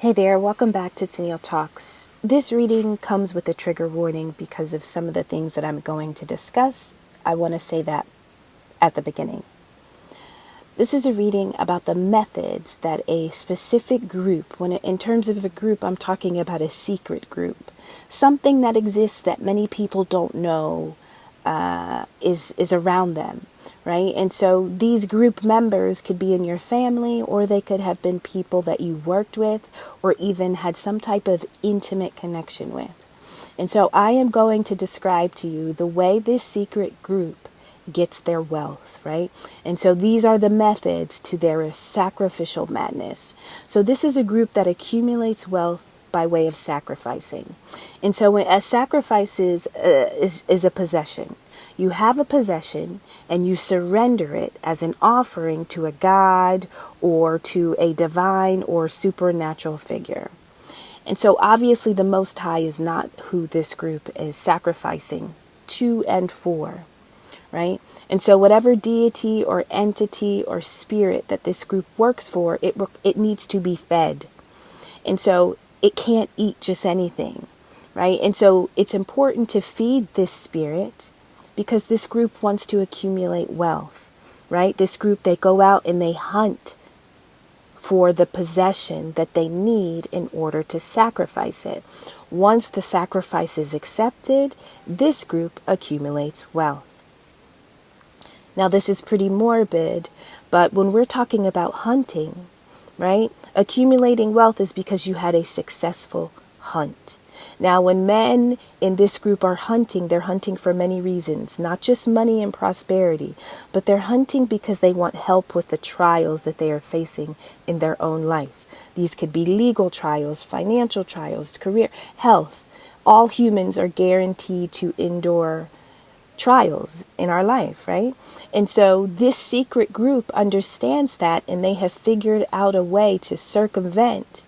Hey there, welcome back to Tennille Talks. This reading comes with a trigger warning because of some of the things that I'm going to discuss. I want to say that at the beginning. This is a reading about the methods that a specific group, in terms of a group, I'm talking about a secret group, something that exists that many people don't know is around them, right? And so these group members could be in your family, or they could have been people that you worked with, or even had some type of intimate connection with. And so I am going to describe to you the way this secret group gets their wealth, right? And so these are the methods to their sacrificial madness. So this is a group that accumulates wealth by way of sacrificing. And so when a sacrifice is a possession. You have a possession and you surrender it as an offering to a god or to a divine or supernatural figure. And so obviously the Most High is not who this group is sacrificing to and for, right? And so whatever deity or entity or spirit that this group works for, it needs to be fed. And so it can't eat just anything, right? And so it's important to feed this spirit because this group wants to accumulate wealth, right? This group, they go out and they hunt for the possession that they need in order to sacrifice it. Once the sacrifice is accepted, this group accumulates wealth. Now, this is pretty morbid, but when we're talking about hunting, right? Accumulating wealth is because you had a successful hunt. Now, when men in this group are hunting, they're hunting for many reasons, not just money and prosperity, but they're hunting because they want help with the trials that they are facing in their own life. These could be legal trials, financial trials, career, health. All humans are guaranteed to endure trials in our life, right? And so this secret group understands that, and they have figured out a way to circumvent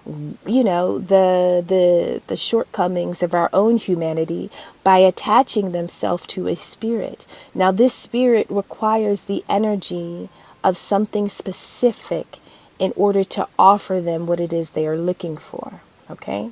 the shortcomings of our own humanity by attaching themselves to a spirit. Now, this spirit requires the energy of something specific in order to offer them what it is they are looking for. Okay?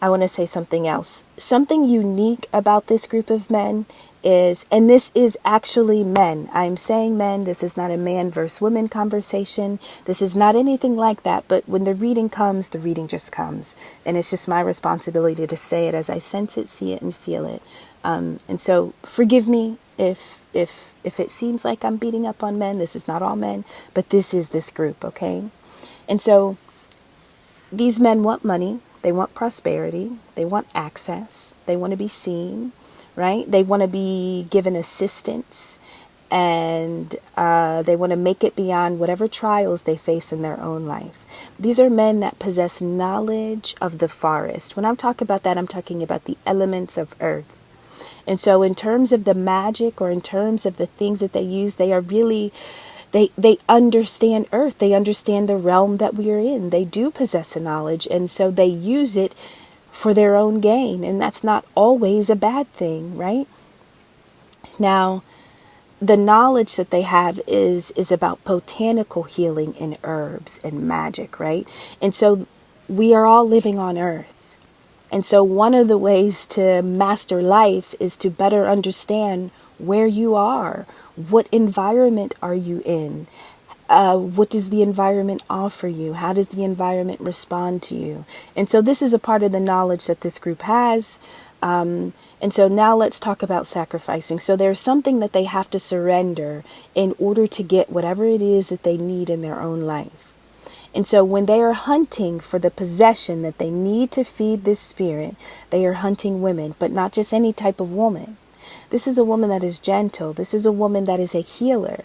I want to say something else. Something unique about this group of men is, and this is actually men. I'm saying men. This is not a man versus woman conversation. This is not anything like that. But when the reading comes, the reading just comes. And it's just my responsibility to say it as I sense it, see it, and feel it. And so forgive me if it seems like I'm beating up on men. This is not all men, but this is this group, okay? And so these men want money. They want prosperity. They want access. They want to be seen, right? They want to be given assistance, and they want to make it beyond whatever trials they face in their own life. These are men that possess knowledge of the forest. When I'm talking about that, I'm talking about the elements of earth. And so in terms of the magic, or in terms of the things that they use, they are really... They understand earth. They understand the realm that we are in. They do possess a knowledge, and so they use it for their own gain. And that's not always a bad thing, right? Now, the knowledge that they have is about botanical healing and herbs and magic, right? And so we are all living on earth. And so one of the ways to master life is to better understand where you are. What environment are you in? What does the environment offer you? How does the environment respond to you? And so this is a part of the knowledge that this group has. And so now let's talk about sacrificing. So there's something that they have to surrender in order to get whatever it is that they need in their own life. And so when they are hunting for the possession that they need to feed this spirit, they are hunting women, but not just any type of woman. This is a woman that is gentle. This is a woman that is a healer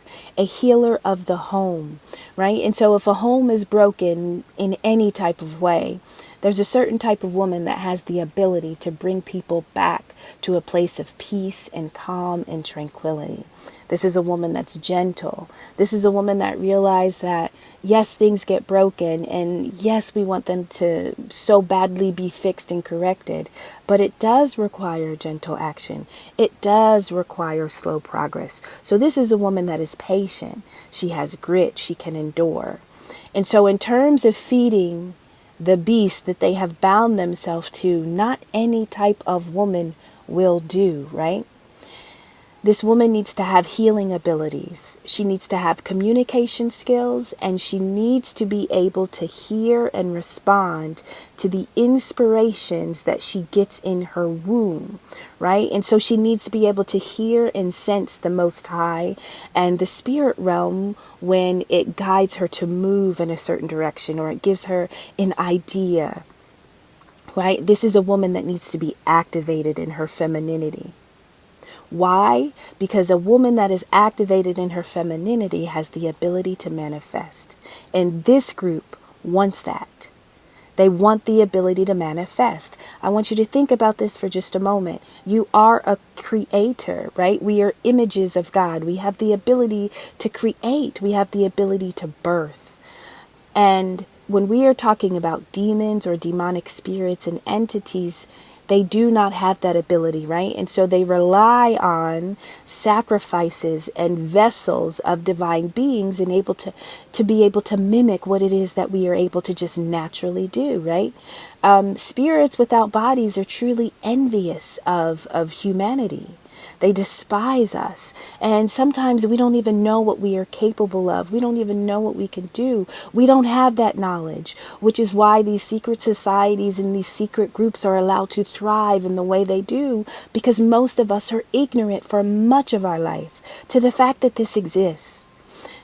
of the home, right? And so if a home is broken in any type of way, there's a certain type of woman that has the ability to bring people back to a place of peace and calm and tranquility. This is a woman that's gentle. This is a woman that realized that, yes, things get broken, and yes, we want them to so badly be fixed and corrected, but it does require gentle action. It does require slow progress. So this is a woman that is patient. She has grit. She can endure. And so in terms of feeding the beast that they have bound themselves to, not any type of woman will do, right? This woman needs to have healing abilities. She needs to have communication skills, and she needs to be able to hear and respond to the inspirations that she gets in her womb, right? And so she needs to be able to hear and sense the Most High and the spirit realm when it guides her to move in a certain direction, or it gives her an idea, right? This is a woman that needs to be activated in her femininity. Why? Because a woman that is activated in her femininity has the ability to manifest. And this group wants that. They want the ability to manifest. I want you to think about this for just a moment. You are a creator, right? We are images of God. We have the ability to create. We have the ability to birth. And when we are talking about demons or demonic spirits and entities, they do not have that ability, right? And so they rely on sacrifices and vessels of divine beings and able to be able to mimic what it is that we are able to just naturally do, right? Spirits without bodies are truly envious of humanity. They despise us. And sometimes we don't even know what we are capable of. We don't even know what we can do. We don't have that knowledge, which is why these secret societies and these secret groups are allowed to thrive in the way they do, because most of us are ignorant for much of our life to the fact that this exists.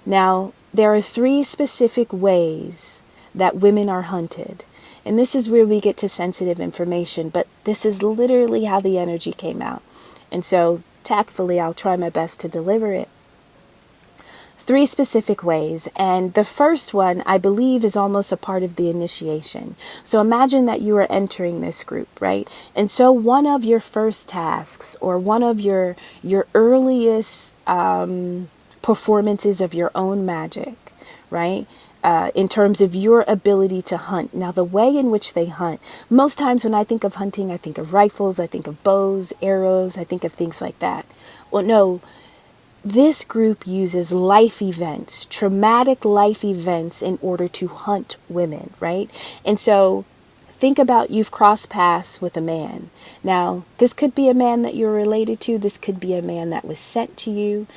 Now, there are 3 specific ways that women are hunted. And this is where we get to sensitive information, but this is literally how the energy came out. And so, tactfully, I'll try my best to deliver it. 3 specific ways. And the first one, I believe, is almost a part of the initiation. So imagine that you are entering this group, right? And so one of your first tasks, or one of your earliest performances of your own magic, right? In terms of your ability to hunt. Now, the way in which they hunt, most times when I think of hunting, I think of rifles, I think of bows, arrows, I think of things like that. Well, no, this group uses life events, traumatic life events, in order to hunt women, right? And so think about, you've crossed paths with a man. Now, this could be a man that you're related to. This could be a man that was sent to you.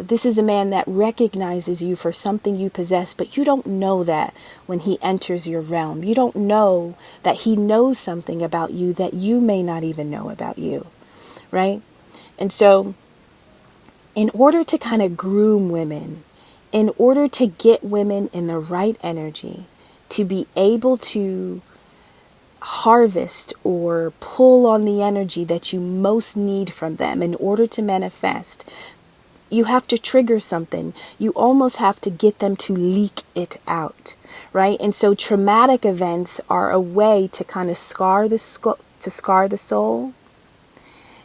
This is a man that recognizes you for something you possess, but you don't know that when he enters your realm. You don't know that he knows something about you that you may not even know about you, right? And so, in order to kind of groom women, in order to get women in the right energy, to be able to harvest or pull on the energy that you most need from them in order to manifest, you have to trigger something. You almost have to get them to leak it out, right? And so traumatic events are a way to kind of scar the soul.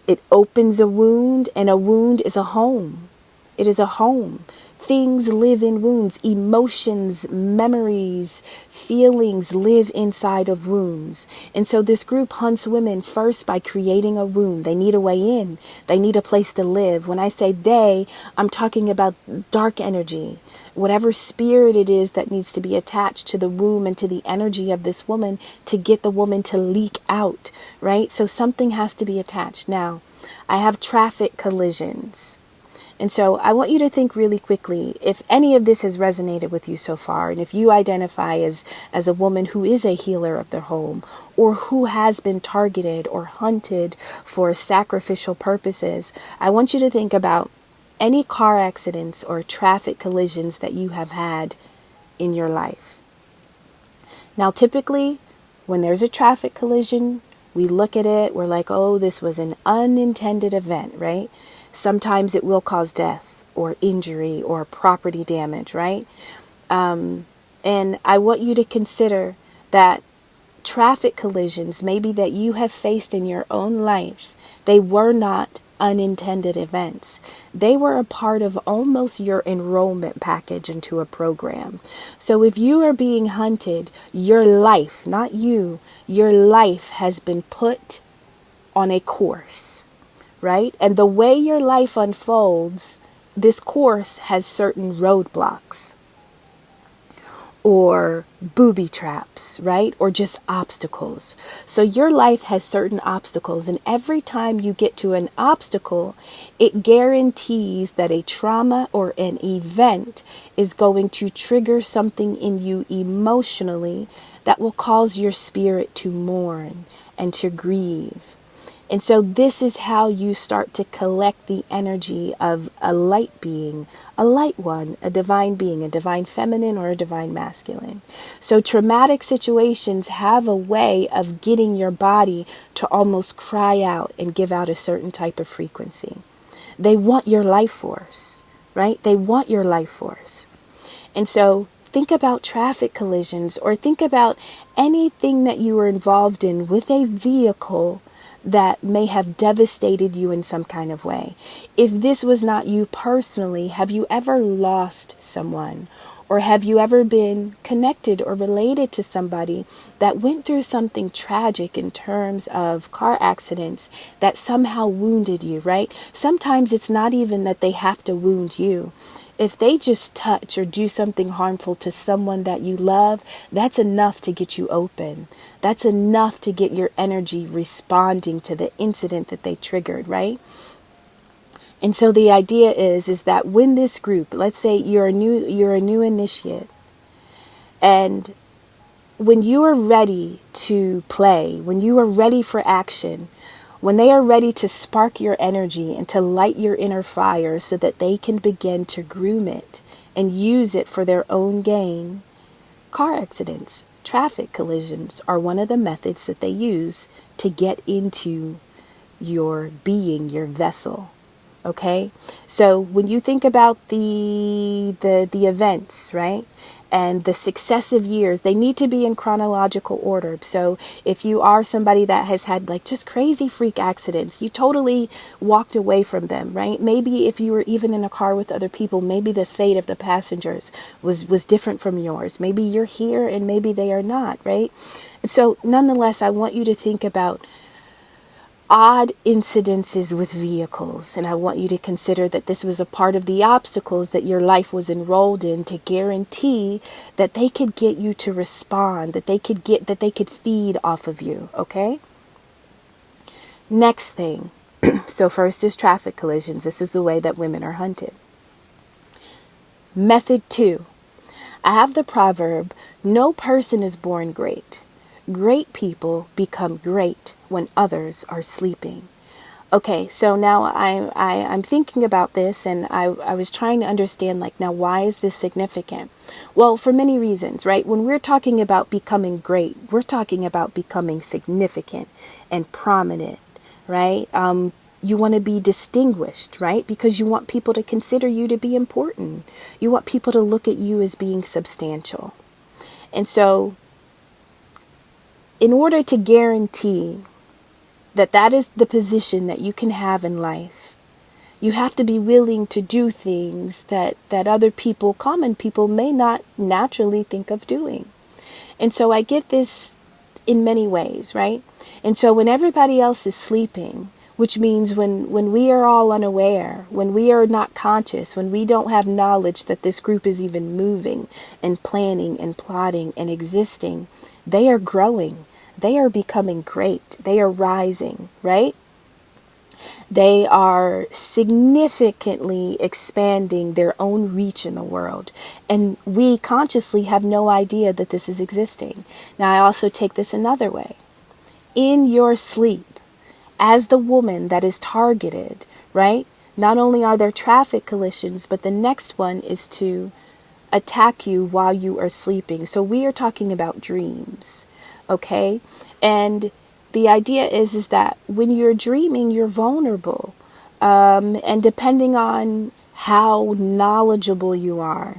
It opens a wound, and a wound is a home. It is a home. Things live in wounds. Emotions, memories, feelings live inside of wounds. And so this group hunts women first by creating a wound. They need a way in. They need a place to live. When I say they, I'm talking about dark energy. Whatever spirit it is that needs to be attached to the womb and to the energy of this woman to get the woman to leak out, right? So something has to be attached. Now, I have traffic collisions. And so I want you to think really quickly if any of this has resonated with you so far, and if you identify as a woman who is a healer of their home, or who has been targeted or hunted for sacrificial purposes. I want you to think about any car accidents or traffic collisions that you have had in your life. Now, typically, when there's a traffic collision, we look at it, we're like, oh, this was an unintended event, right? Sometimes it will cause death or injury or property damage, right? And I want you to consider that traffic collisions, maybe that you have faced in your own life, they were not unintended events. They were a part of almost your enrollment package into a program. So if you are being hunted, your life, not you, your life has been put on a course, right? And the way your life unfolds, this course has certain roadblocks. or booby traps, right? Or just obstacles. So your life has certain obstacles, and every time you get to an obstacle, it guarantees that a trauma or an event is going to trigger something in you emotionally that will cause your spirit to mourn and to grieve. And so this is how you start to collect the energy of a light being, a light one, a divine being, a divine feminine or a divine masculine. So traumatic situations have a way of getting your body to almost cry out and give out a certain type of frequency. They want your life force, right? They want your life force. And so think about traffic collisions, or think about anything that you were involved in with a vehicle that may have devastated you in some kind of way. If this was not you personally, have you ever lost someone? Or have you ever been connected or related to somebody that went through something tragic in terms of car accidents that somehow wounded you, right? Sometimes it's not even that they have to wound you. If they just touch or do something harmful to someone that you love, that's enough to get you open. That's enough to get your energy responding to the incident that they triggered, right? And so the idea is that when this group, let's say you're a new initiate, and when you are ready to play, when you are ready for action, when they are ready to spark your energy and to light your inner fire so that they can begin to groom it and use it for their own gain, car accidents, traffic collisions are one of the methods that they use to get into your being, your vessel. Okay, so when you think about the events, right, and the successive years, they need to be in chronological order. So if you are somebody that has had like just crazy freak accidents, you totally walked away from them, right? Maybe if you were even in a car with other people, maybe the fate of the passengers was different from yours. Maybe you're here and maybe they are not, right? And so nonetheless, I want you to think about odd incidences with vehicles, and I want you to consider that this was a part of the obstacles that your life was enrolled in to guarantee that they could get you to respond, that they could feed off of you. Okay, next thing. So first is traffic collisions. This is the way that women are hunted. Method 2, I have the proverb, no person is born great. Great people become great when others are sleeping. Okay, so now I'm thinking about this, and I was trying to understand, like, now why is this significant? Well, for many reasons, right? When we're talking about becoming great, we're talking about becoming significant and prominent, right? You want to be distinguished, right? Because you want people to consider you to be important. You want people to look at you as being substantial. And so in order to guarantee that is the position that you can have in life, you have to be willing to do things that other people, common people, may not naturally think of doing. And so I get this in many ways, right? And so when everybody else is sleeping, which means when we are all unaware, when we are not conscious, when we don't have knowledge that this group is even moving and planning and plotting and existing, they are growing. They are becoming great. They are rising, right? They are significantly expanding their own reach in the world. And we consciously have no idea that this is existing. Now, I also take this another way. In your sleep, as the woman that is targeted, right? Not only are there traffic collisions, but the next one is to attack you while you are sleeping. So we are talking about dreams. Okay, and the idea is that when you're dreaming, you're vulnerable, and depending on how knowledgeable you are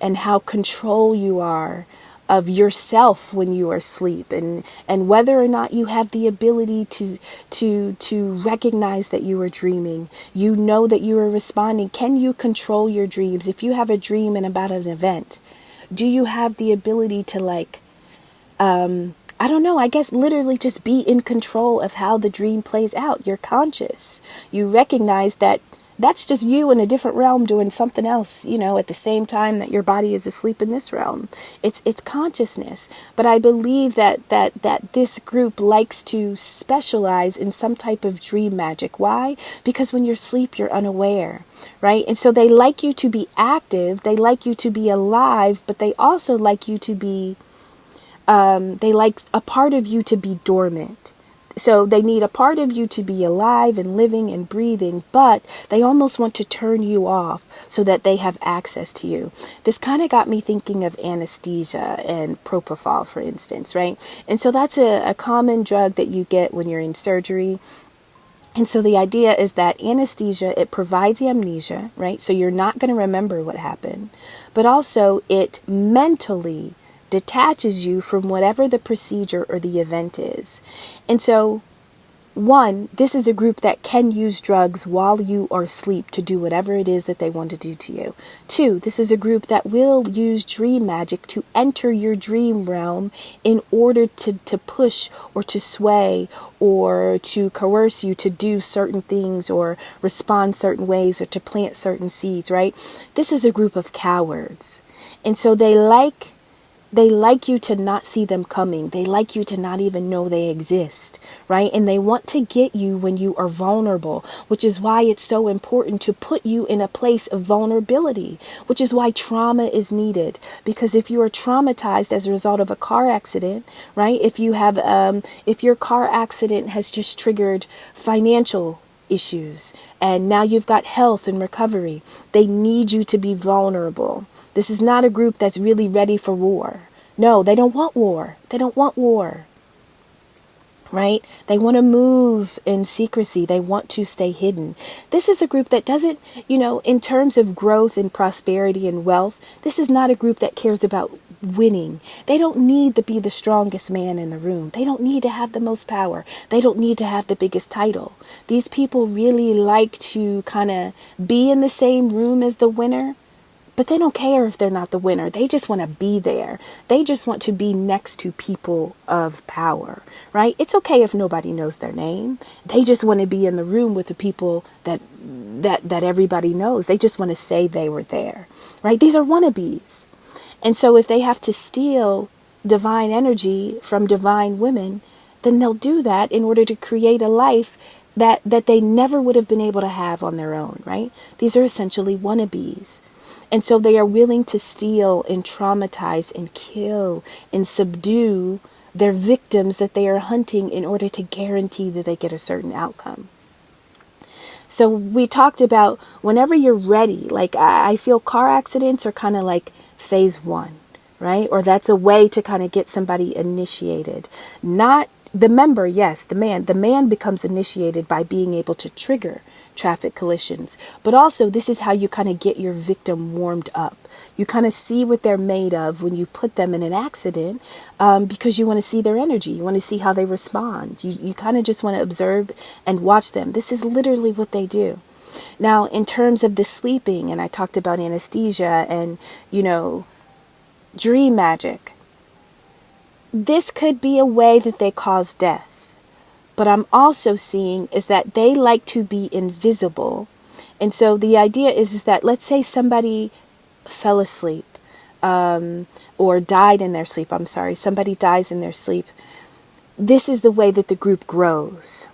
and how control you are of yourself when you are asleep, and whether or not you have the ability to recognize that you are dreaming, you know that you are responding. Can you control your dreams? If you have a dream and about an event, do you have the ability to I don't know, I guess literally just be in control of how the dream plays out? You're conscious. You recognize that That's just you in a different realm doing something else, at the same time that your body is asleep in this realm. It's consciousness. But I believe that this group likes to specialize in some type of dream magic. Why? Because when you're asleep, you're unaware, right? And so they like you to be active, they like you to be alive, but they also like you to be they like a part of you to be dormant. So they need a part of you to be alive and living and breathing, but they almost want to turn you off so that they have access to you. This kind of got me thinking of anesthesia and propofol, for instance, right? And so that's a common drug that you get when you're in surgery. And so the idea is that anesthesia, it provides amnesia, right? So you're not going to remember what happened, but also it mentally detaches you from whatever the procedure or the event is. And so, one, this is a group that can use drugs while you are asleep to do whatever it is that they want to do to you. Two, this is a group that will use dream magic to enter your dream realm in order to push or to sway or to coerce you to do certain things or respond certain ways or to plant certain seeds, right? This is a group of cowards. And so they like you to not see them coming. They like you to not even know they exist, right? And they want to get you when you are vulnerable, which is why it's so important to put you in a place of vulnerability, which is why trauma is needed. Because if you are traumatized as a result of a car accident, right? If your car accident has just triggered financial issues and now you've got health and recovery, they need you to be vulnerable. This is not a group that's really ready for war. No, they don't want war. They don't want war, right? They want to move in secrecy. They want to stay hidden. This is a group that doesn't, in terms of growth and prosperity and wealth, this is not a group that cares about winning. They don't need to be the strongest man in the room. They don't need to have the most power. They don't need to have the biggest title. These people really like to kind of be in the same room as the winner. But they don't care if they're not the winner. They just want to be there. They just want to be next to people of power, right? It's okay if nobody knows their name. They just want to be in the room with the people that everybody knows. They just want to say they were there, right? These are wannabes. And so if they have to steal divine energy from divine women, then they'll do that in order to create a life that they never would have been able to have on their own, right? These are essentially wannabes. And so they are willing to steal and traumatize and kill and subdue their victims that they are hunting in order to guarantee that they get a certain outcome. So we talked about whenever you're ready, like I feel car accidents are kind of like phase one, right? Or that's a way to kind of get somebody initiated. Not the member, yes, the man becomes initiated by being able to trigger traffic collisions. But also this is how you kind of get your victim warmed up. You kind of see what they're made of when you put them in an accident, because you want to see their energy. You want to see how they respond. You kind of just want to observe and watch them. This is literally what they do. Now, in terms of the sleeping, and I talked about anesthesia and, dream magic, this could be a way that they cause death. But I'm also seeing is that they like to be invisible. And so the idea is that let's say somebody fell asleep or died in their sleep. I'm sorry, somebody dies in their sleep. This is the way that the group grows,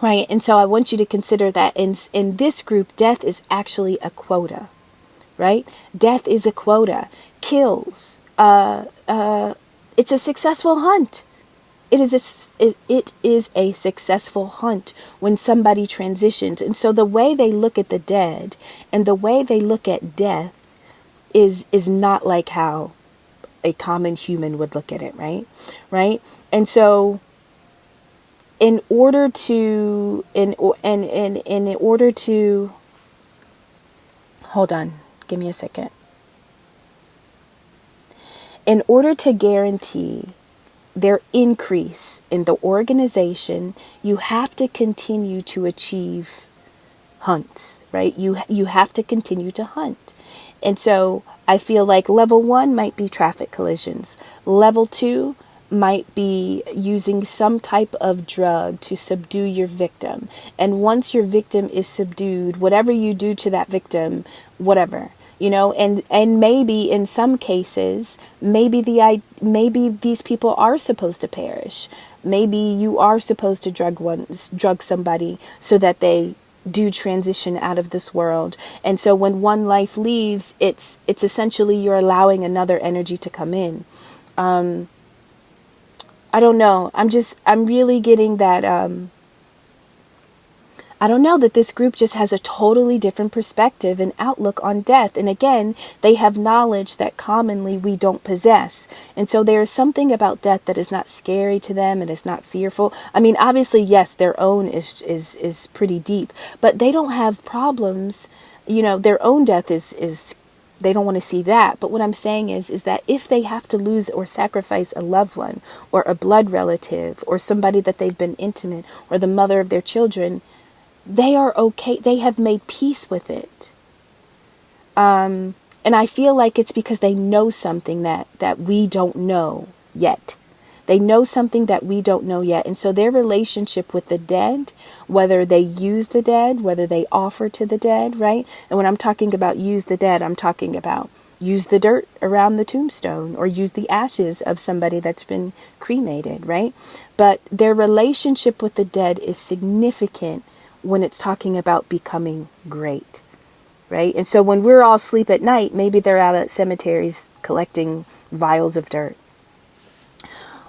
right? And so I want you to consider that in this group, death is actually a quota, right? Death is a quota. Kills. It's a successful hunt. It is a successful hunt when somebody transitions. And so the way they look at the dead and the way they look at death is not like how a common human would look at it, right? Right? And so in order to hold on, give me a second. In order to guarantee their increase in the organization, you have to continue to achieve hunts, right? You have to continue to hunt. And so I feel like level 1 might be traffic collisions. Level 2 might be using some type of drug to subdue your victim. And once your victim is subdued, whatever you do to that victim, whatever, and maybe in some cases, maybe these people are supposed to perish. Maybe you are supposed to drug somebody so that they do transition out of this world. And so when one life leaves, it's essentially you're allowing another energy to come in. I don't know. I'm really getting that, I don't know, that this group just has a totally different perspective and outlook on death. And again, they have knowledge that commonly we don't possess. And so there is something about death that is not scary to them and is not fearful. I mean, obviously, yes, their own is pretty deep, but they don't have problems. Their own death is they don't want to see that. But what I'm saying is that if they have to lose or sacrifice a loved one or a blood relative or somebody that they've been intimate or the mother of their children, they are okay. They have made peace with it. And I feel like it's because they know something that we don't know yet. They know something that we don't know yet. And so their relationship with the dead, whether they use the dead, whether they offer to the dead, right? And when I'm talking about use the dead, I'm talking about use the dirt around the tombstone or use the ashes of somebody that's been cremated, right? But their relationship with the dead is significant when it's talking about becoming great, right? And so when we're all asleep at night, maybe they're out at cemeteries collecting vials of dirt.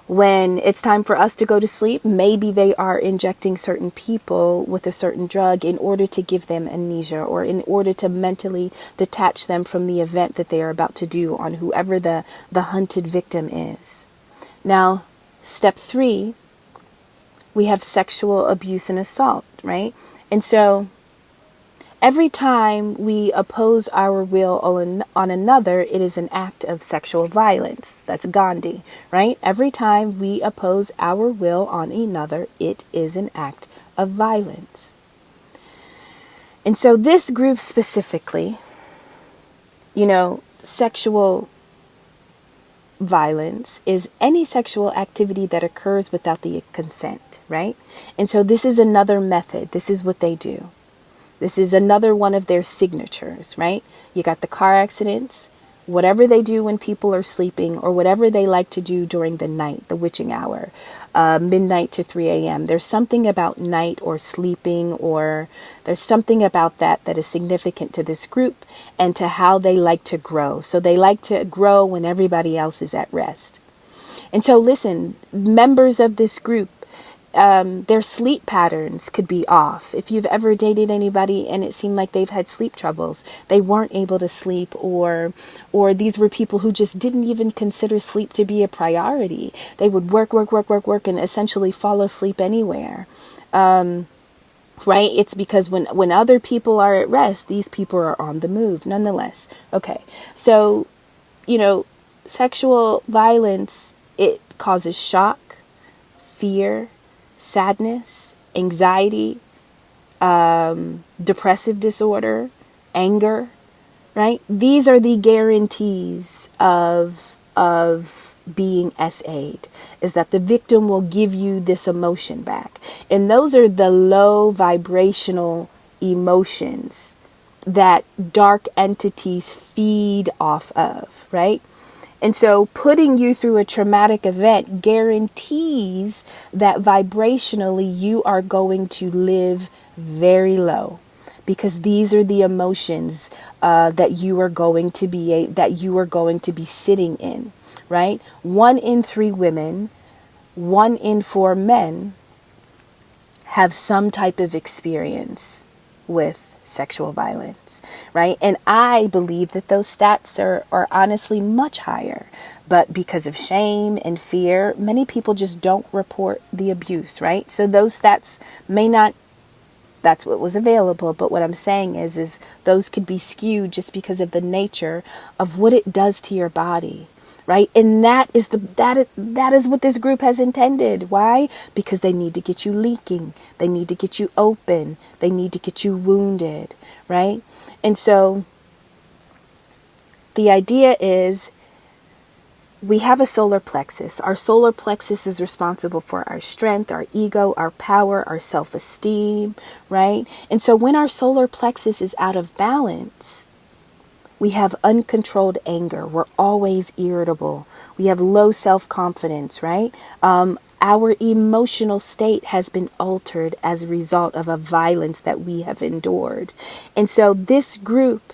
When it's time for us to go to sleep, maybe they are injecting certain people with a certain drug in order to give them amnesia or in order to mentally detach them from the event that they are about to do on whoever the hunted victim is. Now, step 3, we have sexual abuse and assault, right? And so every time we oppose our will on another, it is an act of sexual violence. That's Gandhi, right? Every time we oppose our will on another, it is an act of violence. And so this group specifically, sexual violence is any sexual activity that occurs without the consent, right? And so this is another method. This is what they do. This is another one of their signatures, right? You got the car accidents, whatever they do when people are sleeping, or whatever they like to do during the night, the witching hour, midnight to 3 a.m. There's something about night or sleeping, or there's something about that is significant to this group and to how they like to grow. So they like to grow when everybody else is at rest. And so listen, members of this group, their sleep patterns could be off. If you've ever dated anybody and it seemed like they've had sleep troubles, they weren't able to sleep, or these were people who just didn't even consider sleep to be a priority. They would work, and essentially fall asleep anywhere. Right? It's because when other people are at rest, these people are on the move nonetheless. Okay. So, sexual violence, it causes shock, fear, sadness, anxiety, depressive disorder, anger, right? These are the guarantees of being SA'd, is that the victim will give you this emotion back. And those are the low vibrational emotions that dark entities feed off of, right? And so putting you through a traumatic event guarantees that vibrationally you are going to live very low, because these are the emotions that you are going to be sitting in, right? 1 in 3 women, 1 in 4 men have some type of experience with sexual violence, right? And I believe that those stats are honestly much higher, but because of shame and fear, many people just don't report the abuse, right? So those stats may not, that's what was available, but what I'm saying is those could be skewed just because of the nature of what it does to your body, right? And that is what this group has intended. Why? Because they need to get you leaking. They need to get you open. They need to get you wounded, right? And so the idea is we have a solar plexus. Our solar plexus is responsible for our strength, our ego, our power, our self-esteem, right? And so when our solar plexus is out of balance, we have uncontrolled anger. We're always irritable. We have low self-confidence, right? Our emotional state has been altered as a result of a violence that we have endured. And so this group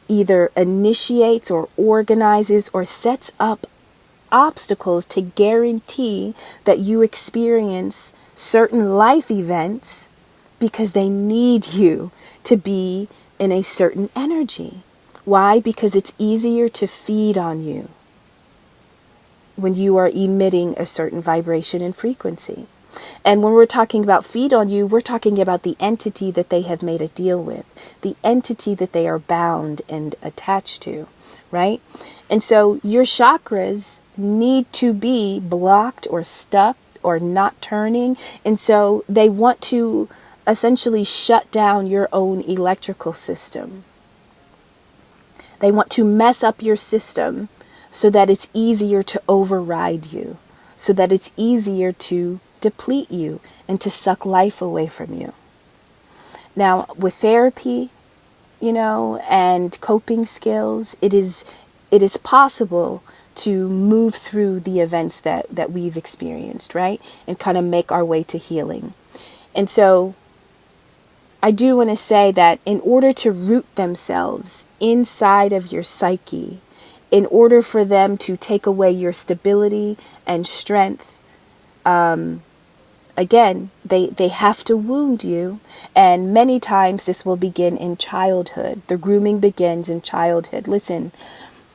either initiates or organizes or sets up obstacles to guarantee that you experience certain life events because they need you to be in a certain energy. Why? Because it's easier to feed on you when you are emitting a certain vibration and frequency. And when we're talking about feed on you, we're talking about the entity that they have made a deal with, the entity that they are bound and attached to, right? And so your chakras need to be blocked or stuck or not turning. And so they want to essentially shut down your own electrical system. They want to mess up your system so that it's easier to override you, so that it's easier to deplete you and to suck life away from you. Now, with therapy, and coping skills, it is possible to move through the events that we've experienced, right? And kind of make our way to healing. And so I do want to say that in order to root themselves inside of your psyche, in order for them to take away your stability and strength, again, they have to wound you. And many times this will begin in childhood. The grooming begins in childhood. Listen,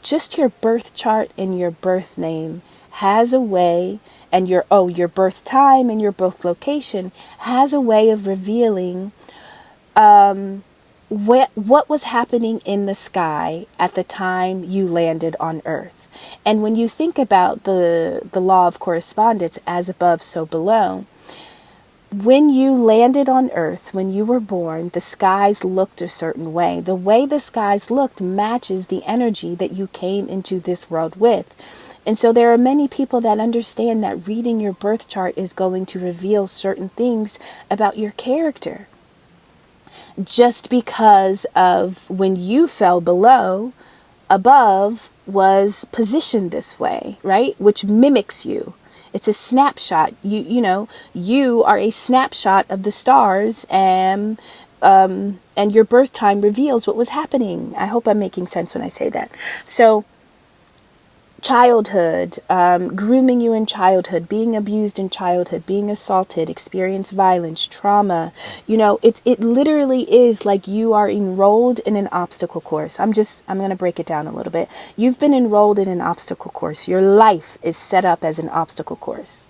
just your birth chart and your birth name has a way, and your birth time and your birth location has a way of revealing what was happening in the sky at the time you landed on Earth. And when you think about the law of correspondence, as above, so below, when you landed on Earth, when you were born, the skies looked a certain way. The way the skies looked matches the energy that you came into this world with. And so there are many people that understand that reading your birth chart is going to reveal certain things about your character. Just because of when you fell below, above was positioned this way, right? Which mimics you. It's a snapshot. You are a snapshot of the stars, and your birth time reveals what was happening. I hope I'm making sense when I say that. So childhood, grooming you in childhood, being abused in childhood, being assaulted, experience violence, trauma, it literally is like you are enrolled in an obstacle course. I'm going to break it down a little bit. You've been enrolled in an obstacle course. Your life is set up as an obstacle course,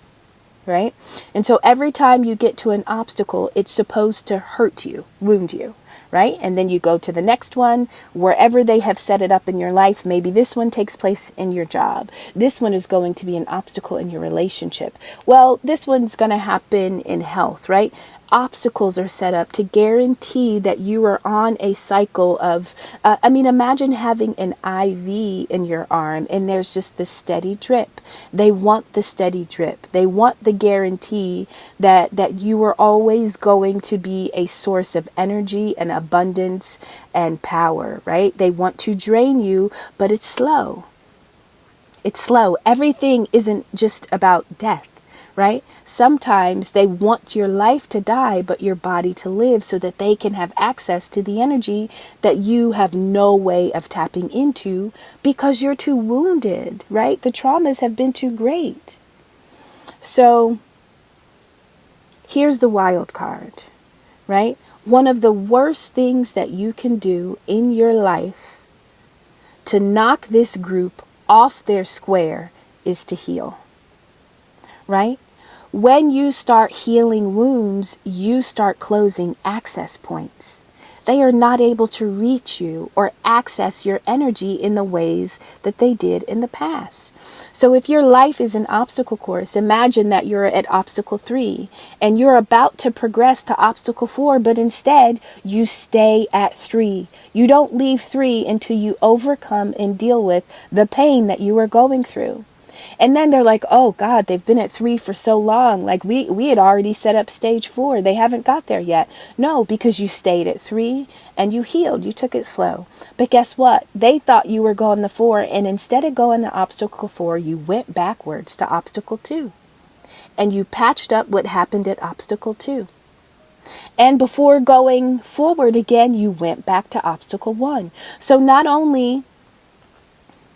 right? And so every time you get to an obstacle, it's supposed to hurt you, wound you. Right? And then you go to the next one, wherever they have set it up in your life. Maybe this one takes place in your job. This one is going to be an obstacle in your relationship. Well, this one's going to happen in health, right? Obstacles are set up to guarantee that you are on a cycle of, imagine having an IV in your arm and there's just the steady drip. They want the steady drip. They want the guarantee that you are always going to be a source of energy and abundance and power, right? They want to drain you, but it's slow. It's slow. Everything isn't just about death. Right? Sometimes they want your life to die, but your body to live so that they can have access to the energy that you have no way of tapping into because you're too wounded, right? The traumas have been too great. So here's the wild card, right? One of the worst things that you can do in your life to knock this group off their square is to heal, right? When you start healing wounds, you start closing access points. They are not able to reach you or access your energy in the ways that they did in the past. So if your life is an obstacle course, imagine that you're at obstacle 3 and you're about to progress to obstacle 4, but instead you stay at 3. You don't leave 3 until you overcome and deal with the pain that you are going through. And then they're like, oh God, they've been at 3 for so long. Like we had already set up stage 4. They haven't got there yet. No, because you stayed at 3 and you healed. You took it slow. But guess what? They thought you were going to 4. And instead of going to obstacle 4, you went backwards to obstacle 2. And you patched up what happened at obstacle 2. And before going forward again, you went back to obstacle 1. So not only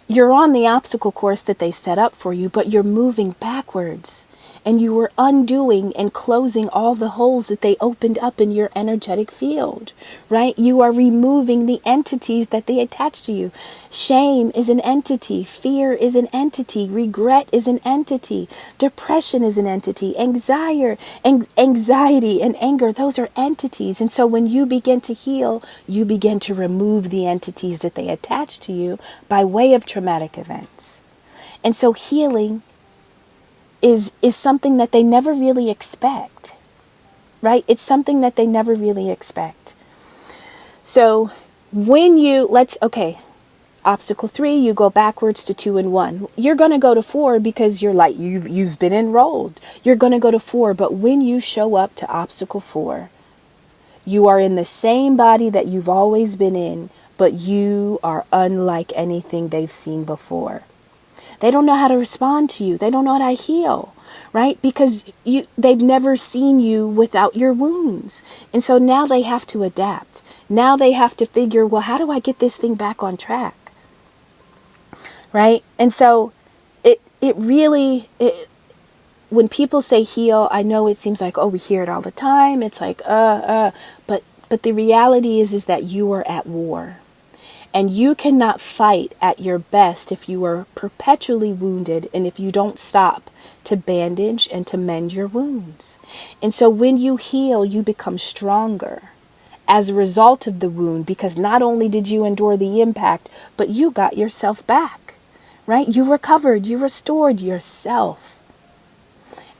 you're on the obstacle course that they set up for you, but you're moving backwards. And you were undoing and closing all the holes that they opened up in your energetic field, right? You are removing the entities that they attach to you. Shame is an entity. Fear is an entity. Regret is an entity. Depression is an entity. Anxiety and anger, those are entities. And so when you begin to heal, you begin to remove the entities that they attach to you by way of traumatic events. And so healing is something that they never really expect, right? It's something that they never really expect. So when obstacle 3, you go backwards to 2 and 1. You're going to go to 4 because you've been enrolled. You're going to go to 4, but when you show up to obstacle 4, you are in the same body that you've always been in, but you are unlike anything they've seen before. They don't know how to respond to you. They don't know how to heal, right? Because they've never seen you without your wounds. And so now they have to adapt. Now they have to figure, well, how do I get this thing back on track? Right? And so it really, when people say heal, I know it seems like, oh, we hear it all the time. It's like, but the reality is that you are at war. And you cannot fight at your best if you are perpetually wounded and if you don't stop to bandage and to mend your wounds. And so when you heal, you become stronger as a result of the wound, because not only did you endure the impact, but you got yourself back, right? You recovered, you restored yourself.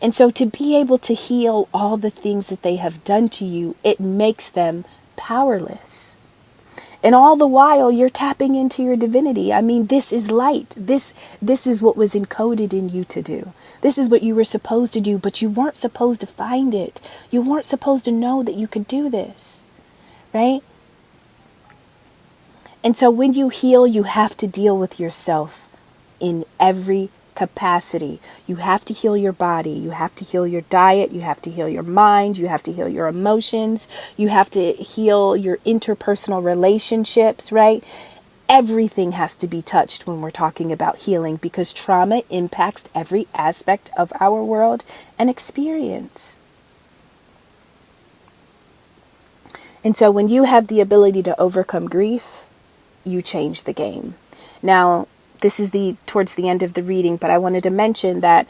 And so to be able to heal all the things that they have done to you, it makes them powerless. And all the while, you're tapping into your divinity. I mean, this is light. This is what was encoded in you to do. This is what you were supposed to do, but you weren't supposed to find it. You weren't supposed to know that you could do this, right? And so when you heal, you have to deal with yourself in every capacity. You have to heal your body. You have to heal your diet. You have to heal your mind. You have to heal your emotions. You have to heal your interpersonal relationships, right? Everything has to be touched when we're talking about healing, because trauma impacts every aspect of our world and experience. And so when you have the ability to overcome grief, you change the game. Now, this is towards the end of the reading, but I wanted to mention that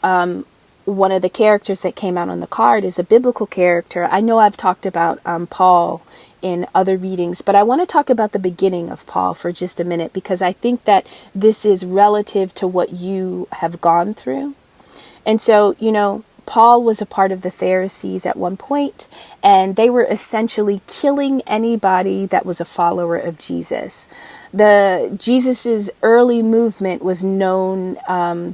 one of the characters that came out on the card is a biblical character. I know I've talked about Paul in other readings, but I want to talk about the beginning of Paul for just a minute, because I think that this is relative to what you have gone through. And so, Paul was a part of the Pharisees at one point, and they were essentially killing anybody that was a follower of Jesus. Jesus's early movement was known,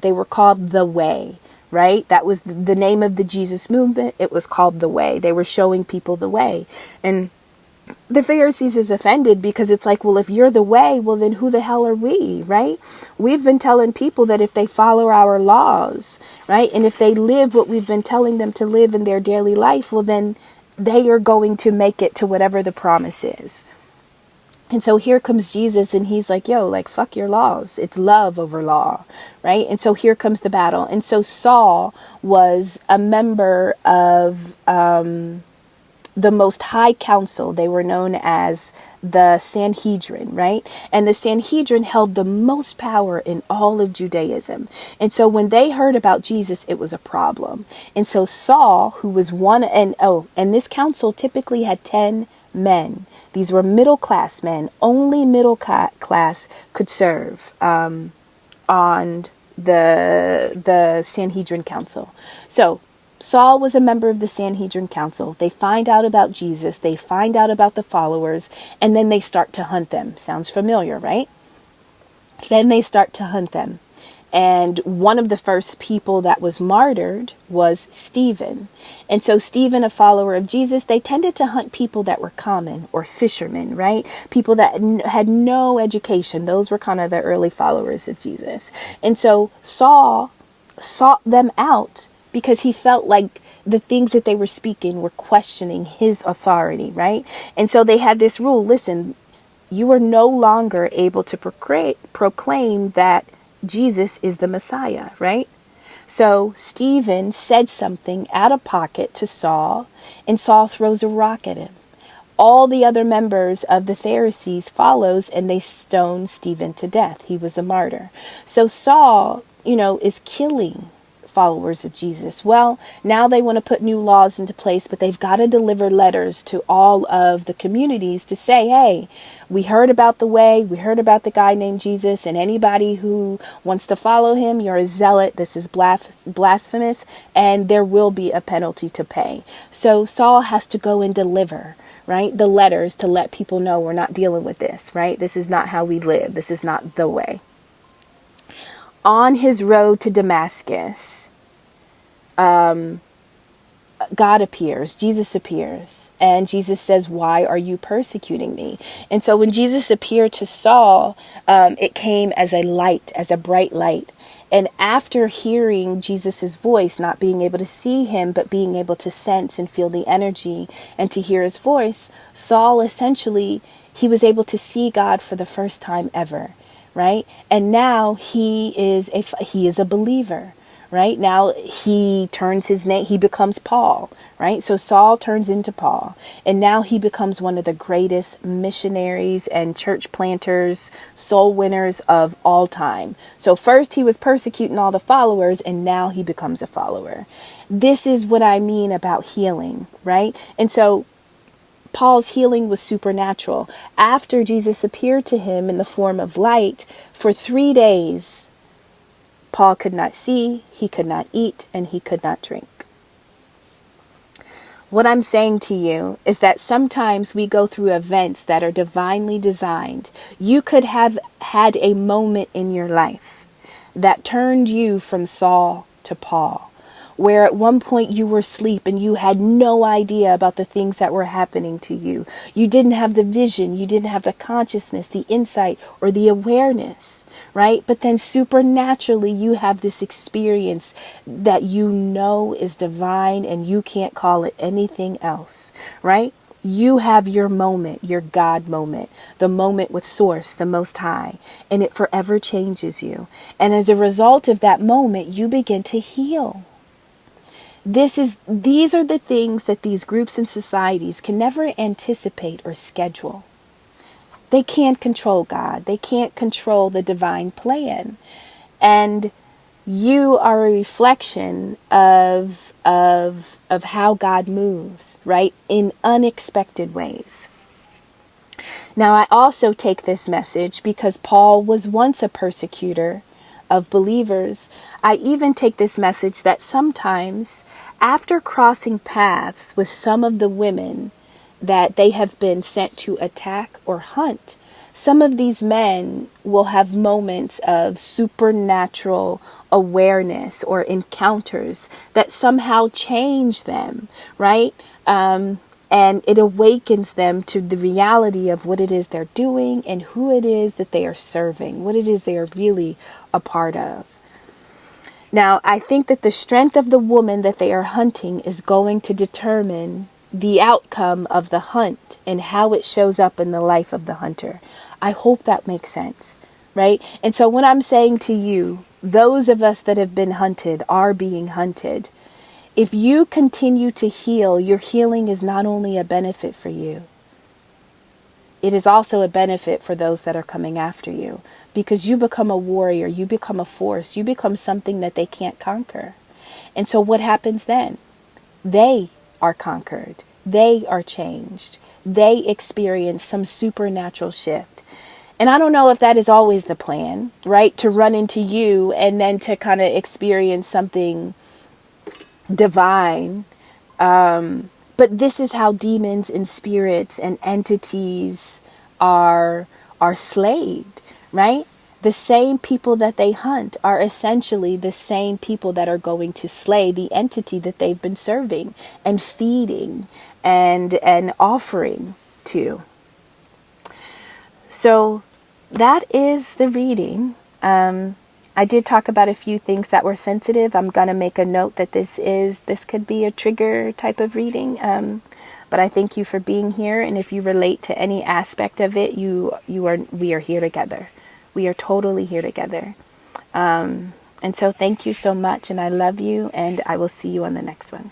they were called the Way, right? That was the name of the Jesus movement. It was called the Way. They were showing people the way. And the Pharisees is offended because it's like, well, if you're the way, well, then who the hell are we, right? We've been telling people that if they follow our laws, right, and if they live what we've been telling them to live in their daily life, well, then they are going to make it to whatever the promise is. And so here comes Jesus, and he's like, yo, like, fuck your laws. It's love over law, right? And so here comes the battle. And so Saul was a member of the most high council. They were known as the Sanhedrin, right? And the Sanhedrin held the most power in all of Judaism. And so when they heard about Jesus, it was a problem. And so Saul, who was and this council typically had 10 men. These were middle class men. Only middle class could serve on the Sanhedrin council. So Saul was a member of the Sanhedrin council. They find out about Jesus. They find out about the followers, and then they start to hunt them. Sounds familiar, right? Then they start to hunt them. And one of the first people that was martyred was Stephen. And so Stephen, a follower of Jesus, they tended to hunt people that were common or fishermen, right? People that had no education. Those were kind of the early followers of Jesus. And so Saul sought them out because he felt like the things that they were speaking were questioning his authority, right? And so they had this rule: listen, you are no longer able to proclaim that Jesus is the Messiah, right? So Stephen said something out of pocket to Saul, and Saul throws a rock at him. All the other members of the Pharisees follows, and they stone Stephen to death. He was a martyr. So Saul, is killing followers of Jesus. Well, now they want to put new laws into place, but they've got to deliver letters to all of the communities to say, hey, we heard about the way, we heard about the guy named Jesus, and anybody who wants to follow him, you're a zealot, this is blasphemous, and there will be a penalty to pay. So Saul has to go and deliver, right, the letters to let people know we're not dealing with this, right? This is not how we live. This is not the way. On his road to Damascus, God appears, Jesus appears, and Jesus says, why are you persecuting me? And so when Jesus appeared to Saul, it came as a light, as a bright light. And after hearing Jesus's voice, not being able to see him, but being able to sense and feel the energy and to hear his voice, Saul essentially, he was able to see God for the first time ever. Right? And now he is a believer, right? Now he turns his name, he becomes Paul, right? So Saul turns into Paul, and now he becomes one of the greatest missionaries and church planters, soul winners of all time. So first he was persecuting all the followers, and now he becomes a follower. This is what I mean about healing, right? And so Paul's healing was supernatural. After Jesus appeared to him in the form of light, for 3 days, Paul could not see, he could not eat, and he could not drink. What I'm saying to you is that sometimes we go through events that are divinely designed. You could have had a moment in your life that turned you from Saul to Paul, where at one point you were asleep and you had no idea about the things that were happening to you. You didn't have the vision, you didn't have the consciousness, the insight, or the awareness, right? But then supernaturally you have this experience that you know is divine and you can't call it anything else, right? You have your moment, your God moment, the moment with Source, the Most High, and it forever changes you. And as a result of that moment, you begin to heal. These are the things that these groups and societies can never anticipate or schedule. They can't control God. They can't control the divine plan. And you are a reflection of how God moves, right? In unexpected ways. Now, I also take this message because Paul was once a persecutor of believers. I even take this message that sometimes after crossing paths with some of the women that they have been sent to attack or hunt, some of these men will have moments of supernatural awareness or encounters that somehow change them, right? And it awakens them to the reality of what it is they're doing and who it is that they are serving, what it is they are really a part of. Now, I think that the strength of the woman that they are hunting is going to determine the outcome of the hunt and how it shows up in the life of the hunter. I hope that makes sense, right? And so when I'm saying to you, those of us that have been hunted are being hunted. If you continue to heal, your healing is not only a benefit for you, it is also a benefit for those that are coming after you, because you become a warrior, you become a force, you become something that they can't conquer. And so what happens then? They are conquered. They are changed. They experience some supernatural shift. And I don't know if that is always the plan, right? To run into you and then to kind of experience something divine. But this is how demons and spirits and entities are slayed, right? The same people that they hunt are essentially the same people that are going to slay the entity that they've been serving and feeding and offering to. So that is the reading. I did talk about a few things that were sensitive. I'm going to make a note that this could be a trigger type of reading. But I thank you for being here. And if you relate to any aspect of it, we are here together. We are totally here together. And so thank you so much. And I love you. And I will see you on the next one.